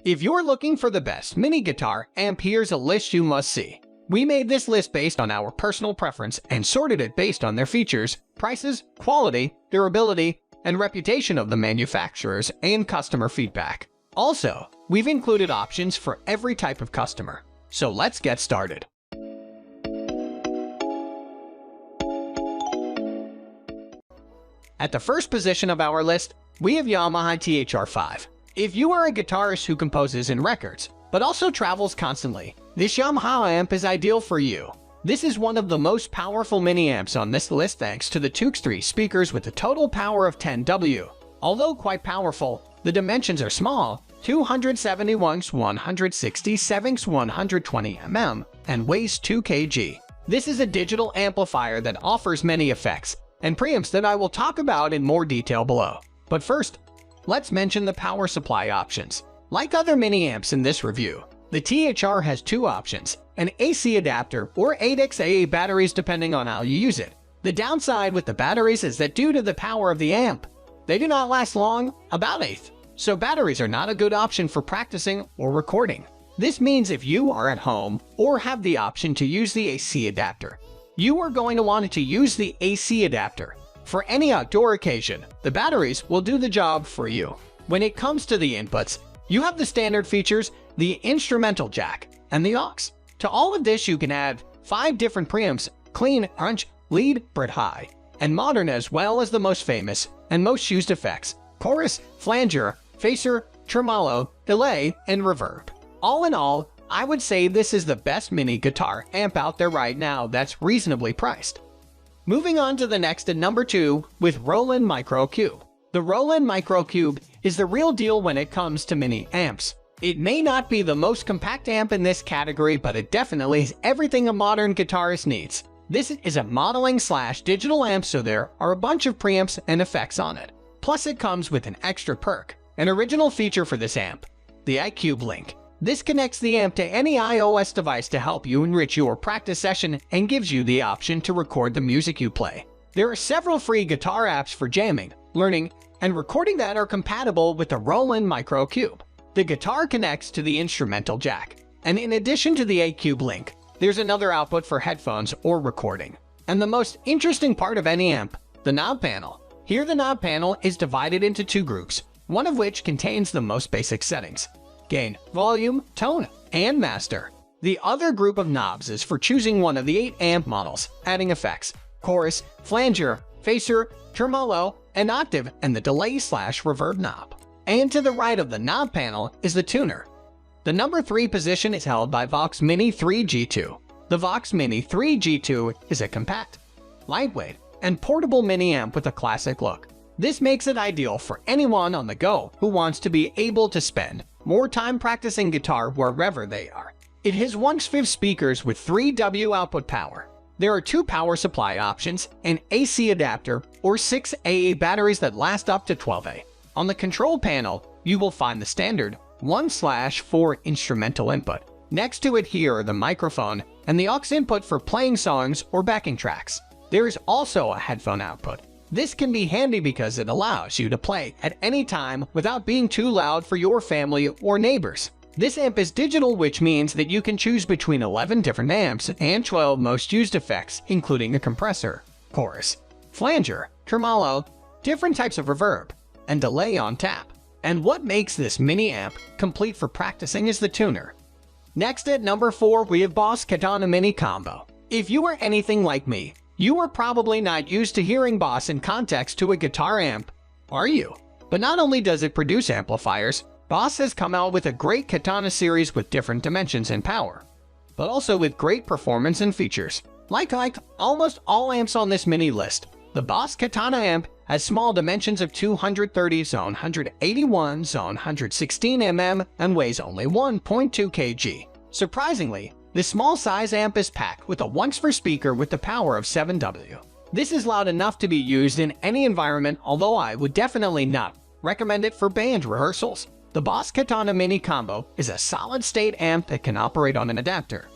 If you're looking for the best mini guitar amp, here's a list you must see. We made this list based on our personal preference and sorted it based on their features, prices, quality, durability, and reputation of the manufacturers and customer feedback. Also, we've included options for every type of customer. So let's get started. At the first position of our list, we have Yamaha THR5. If you are a guitarist who composes in records, but also travels constantly, this Yamaha amp is ideal for you. This is one of the most powerful mini amps on this list thanks to the Tux 3 speakers with a total power of 10 W. Although quite powerful, the dimensions are small, 271 x 167 x 120 mm, and weighs 2 kg. This is a digital amplifier that offers many effects and preamps that I will talk about in more detail below. But first, let's mention the power supply options. Like other mini amps in this review, the THR has two options, an AC adapter or 8xAA batteries depending on how you use it. The downside with the batteries is that due to the power of the amp, they do not last long, about 1/8. So batteries are not a good option for practicing or recording. This means if you are at home or have the option to use the AC adapter, you are going to want to use the AC adapter. For any outdoor occasion, the batteries will do the job for you. When it comes to the inputs, you have the standard features, the instrumental jack, and the aux. To all of this you can add 5 different preamps, clean, crunch, lead, Brit high, and modern, as well as the most famous and most used effects, chorus, flanger, phaser, tremolo, delay, and reverb. All in all, I would say this is the best mini guitar amp out there right now that's reasonably priced. Moving on to the next at number 2 with Roland Micro Cube. The Roland Micro Cube is the real deal when it comes to mini amps. It may not be the most compact amp in this category, but it definitely is everything a modern guitarist needs. This is a modeling/digital amp, so there are a bunch of preamps and effects on it. Plus it comes with an extra perk, an original feature for this amp, the iCube Link. This connects the amp to any iOS device to help you enrich your practice session and gives you the option to record the music you play. There are several free guitar apps for jamming, learning, and recording that are compatible with the Roland Micro Cube. The guitar connects to the instrumental jack, and in addition to the iCube Link, there's another output for headphones or recording. And the most interesting part of any amp, the knob panel. Here the knob panel is divided into 2 groups, one of which contains the most basic settings: gain, volume, tone, and master. The other group of knobs is for choosing one of the 8 amp models, adding effects, chorus, flanger, phaser, tremolo, and octave, and the delay/reverb knob. And to the right of the knob panel is the tuner. The number 3 position is held by Vox Mini 3G2. The Vox Mini 3G2 is a compact, lightweight, and portable mini amp with a classic look. This makes it ideal for anyone on the go who wants to be able to spend more time practicing guitar wherever they are. It has 1x5 speakers with 3 W output power. There are 2 power supply options, an AC adapter, or 6 AA batteries that last up to 12A. On the control panel, you will find the standard 1/4 instrumental input. Next to it here are the microphone and the aux input for playing songs or backing tracks. There is also a headphone output. This can be handy because it allows you to play at any time without being too loud for your family or neighbors. This amp is digital, which means that you can choose between 11 different amps and 12 most used effects, including a compressor, chorus, flanger, tremolo, different types of reverb, and delay on tap. And what makes this mini amp complete for practicing is the tuner. Next at number 4 we have Boss Katana Mini Combo. If you are anything like me, you are probably not used to hearing Boss in context to a guitar amp, are you? But not only does it produce amplifiers, Boss has come out with a great Katana series with different dimensions and power, but also with great performance and features. Like almost all amps on this mini list, the Boss Katana amp has small dimensions of 230 x 181 x 116 mm and weighs only 1.2 kg. Surprisingly, this small size amp is packed with a 1x4 speaker with the power of 7 W. This is loud enough to be used in any environment, although I would definitely not recommend it for band rehearsals. The Boss Katana Mini Combo is a solid-state amp that can operate on an adapter,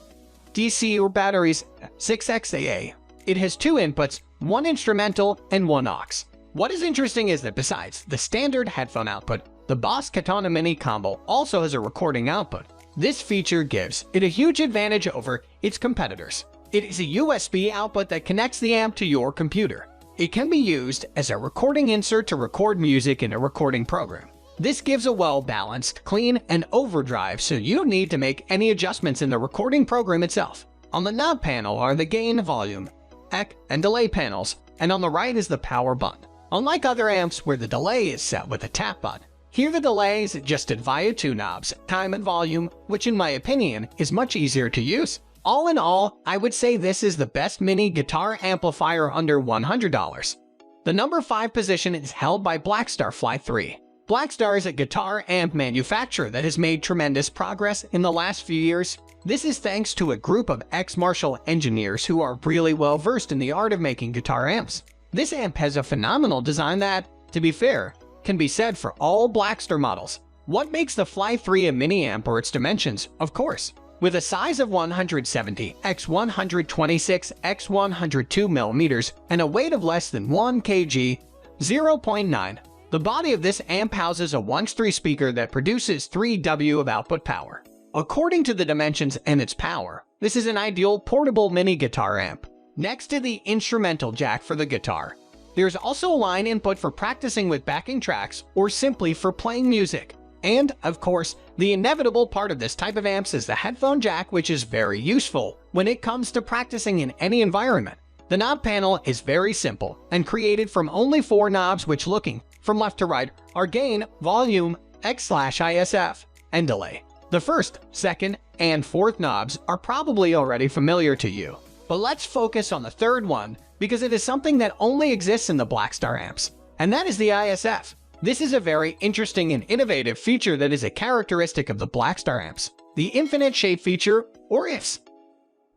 DC or batteries, 6xAA. It has 2 inputs, 1 instrumental and 1 aux. What is interesting is that besides the standard headphone output, The Boss Katana Mini combo also has a recording output. This feature gives it a huge advantage over its competitors. It is a USB output that connects the amp to your computer. It can be used as a recording insert to record music in a recording program. This gives a well-balanced, clean, and overdrive, so you don't need to make any adjustments in the recording program itself. On the knob panel are the gain, volume, EQ, and delay panels, and on the right is the power button. Unlike other amps where the delay is set with a tap button, here the delay is adjusted via two knobs, time and volume, which in my opinion is much easier to use. All in all, I would say this is the best mini guitar amplifier under $100. The number 5 position is held by Blackstar Fly 3. Blackstar is a guitar amp manufacturer that has made tremendous progress in the last few years. This is thanks to a group of ex-Marshall engineers who are really well versed in the art of making guitar amps. This amp has a phenomenal design that, to be fair, can be said for all Blackstar models. What makes the Fly 3 a mini amp are its dimensions, of course. With a size of 170 x 126 x 102 mm and a weight of less than 1 kg, 0.9, the body of this amp houses a 1-3 speaker that produces 3 W of output power. According to the dimensions and its power, this is an ideal portable mini guitar amp. Next to the instrumental jack for the guitar, there's also a line input for practicing with backing tracks or simply for playing music. And, of course, the inevitable part of this type of amps is the headphone jack, which is very useful when it comes to practicing in any environment. The knob panel is very simple and created from only 4 knobs, which, looking from left to right, are gain, volume, EQ/ISF, and delay. The first, second, and fourth knobs are probably already familiar to you. But let's focus on the third one, because it is something that only exists in the Blackstar amps, and that is the ISF. This is a very interesting and innovative feature that is a characteristic of the Blackstar amps, the infinite shape feature, or IFs.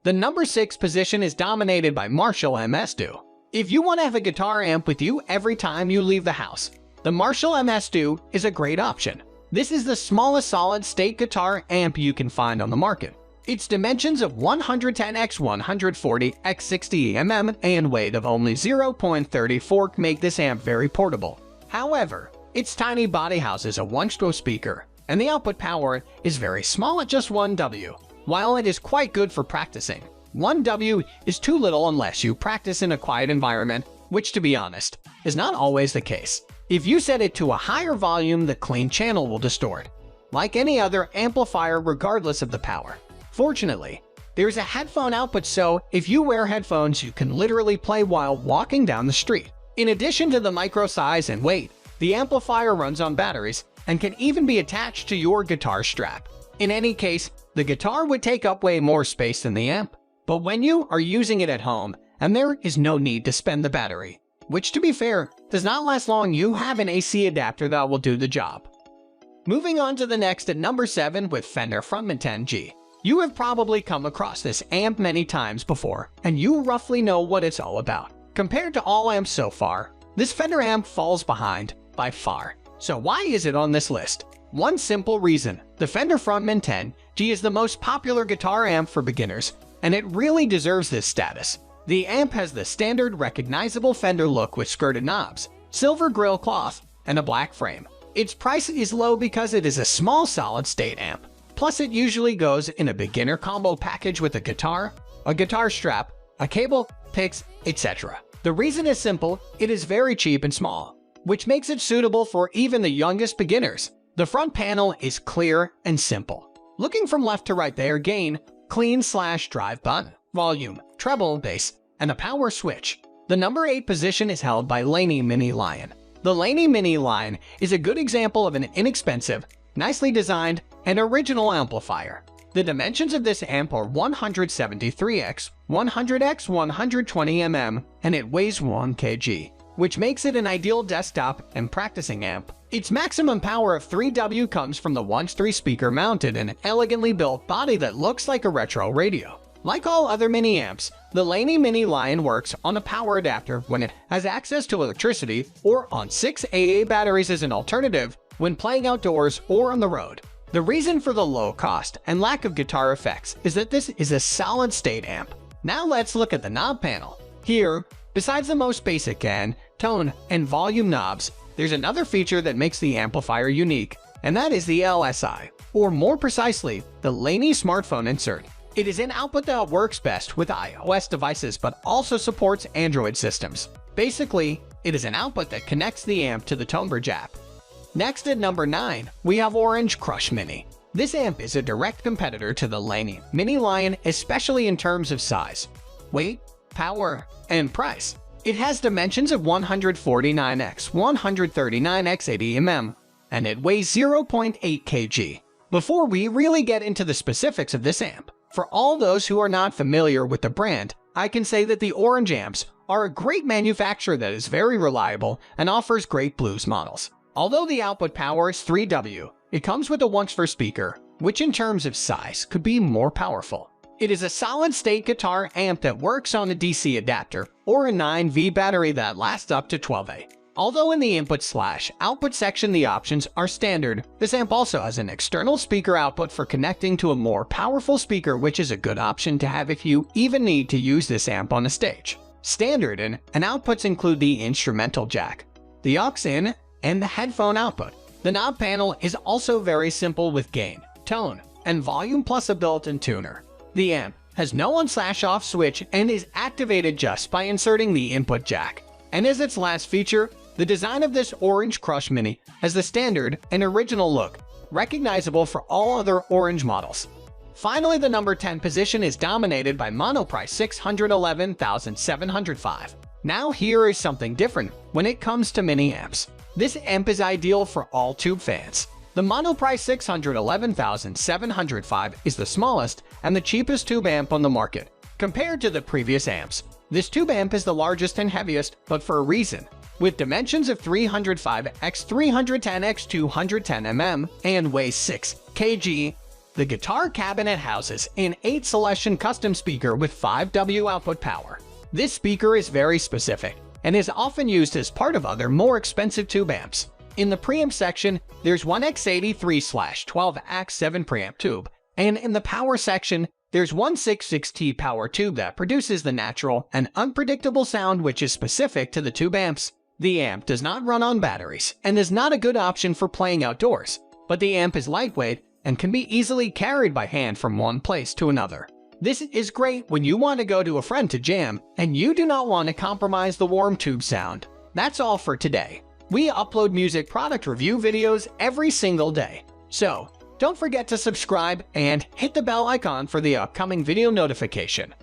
The number 6 position is dominated by Marshall MS-DO. If you want to have a guitar amp with you every time you leave the house, the Marshall MS-DO is a great option. This is the smallest solid-state guitar amp you can find on the market. Its dimensions of 110 x 140 x 60 mm and weight of only 0.34 make this amp very portable. However, its tiny body houses a 1-stroke speaker, and the output power is very small at just 1 W. While it is quite good for practicing, 1 W is too little unless you practice in a quiet environment, which, to be honest, is not always the case. If you set it to a higher volume, the clean channel will distort, like any other amplifier regardless of the power. Fortunately, there's a headphone output, so if you wear headphones, you can literally play while walking down the street. In addition to the micro size and weight, the amplifier runs on batteries and can even be attached to your guitar strap. In any case, the guitar would take up way more space than the amp. But when you are using it at home, and there is no need to spend the battery, which, to be fair, does not last long, you have an AC adapter that will do the job. Moving on to the next at number 7 with Fender Frontman 10G. You have probably come across this amp many times before, and you roughly know what it's all about. Compared to all amps so far, this Fender amp falls behind by far. So why is it on this list? One simple reason: the Fender Frontman 10G is the most popular guitar amp for beginners, and it really deserves this status. The amp has the standard recognizable Fender look with skirted knobs, silver grill cloth, and a black frame. Its price is low because it is a small solid-state amp. Plus, it usually goes in a beginner combo package with a guitar strap, a cable, picks, etc. The reason is simple: it is very cheap and small, which makes it suitable for even the youngest beginners. The front panel is clear and simple. Looking from left to right, there are gain, clean/drive button, volume, treble, bass, and a power switch. The number 8 position is held by Laney Mini Lion. The Laney Mini Lion is a good example of an inexpensive, nicely designed, and original amplifier. The dimensions of this amp are 173 x 100 x 120 mm, and it weighs 1 kg, which makes it an ideal desktop and practicing amp. Its maximum power of 3 W comes from the 1-3 speaker mounted in an elegantly built body that looks like a retro radio. Like all other mini amps, the Laney Mini Lion works on a power adapter when it has access to electricity, or on 6 AA batteries as an alternative when playing outdoors or on the road. The reason for the low cost and lack of guitar effects is that this is a solid-state amp. Now let's look at the knob panel. Here, besides the most basic gain, tone, and volume knobs, There's another feature that makes the amplifier unique, and that is the LSI, or more precisely, the Laney smartphone insert. It is an output that works best with iOS devices but also supports Android systems. Basically, it is an output that connects the amp to the Tonebridge app. Next at number 9, we have Orange Crush Mini. This amp is a direct competitor to the Laney Mini Lion, especially in terms of size, weight, power, and price. It has dimensions of 149x 139x 80 mm, and it weighs 0.8 kg. Before we really get into the specifics of this amp, for all those who are not familiar with the brand, I can say that the Orange amps are a great manufacturer that is very reliable and offers great blues models. Although the output power is 3W, it comes with a 1x4 speaker, which in terms of size could be more powerful. It is a solid-state guitar amp that works on a DC adapter or a 9V battery that lasts up to 12A. Although in the input/output section the options are standard, this amp also has an external speaker output for connecting to a more powerful speaker, which is a good option to have if you even need to use this amp on a stage. Standard in and outputs include the instrumental jack, the aux-in, and the headphone output. The knob panel is also very simple with gain, tone, and volume plus a built-in tuner. The amp has no on/off switch and is activated just by inserting the input jack. And as its last feature, the design of this Orange Crush Mini has the standard and original look, recognizable for all other Orange models. Finally, the number 10 position is dominated by Monoprice 611705. Now here is something different when it comes to mini amps. This amp is ideal for all tube fans. The Monoprice 611705 is the smallest and the cheapest tube amp on the market. Compared to the previous amps, this tube amp is the largest and heaviest, but for a reason. With dimensions of 305x 310x 210 mm and weighs 6 kg, the guitar cabinet houses an 8-selection custom speaker with 5W output power. This speaker is very specific and is often used as part of other more expensive tube amps. In the preamp section, there's one X83/12X7 preamp tube, and in the power section, there's one 6/6T power tube that produces the natural and unpredictable sound which is specific to the tube amps. The amp does not run on batteries and is not a good option for playing outdoors, but the amp is lightweight and can be easily carried by hand from one place to another. This is great when you want to go to a friend to jam and you do not want to compromise the warm tube sound. That's all for today. We upload music product review videos every single day, so don't forget to subscribe and hit the bell icon for the upcoming video notification.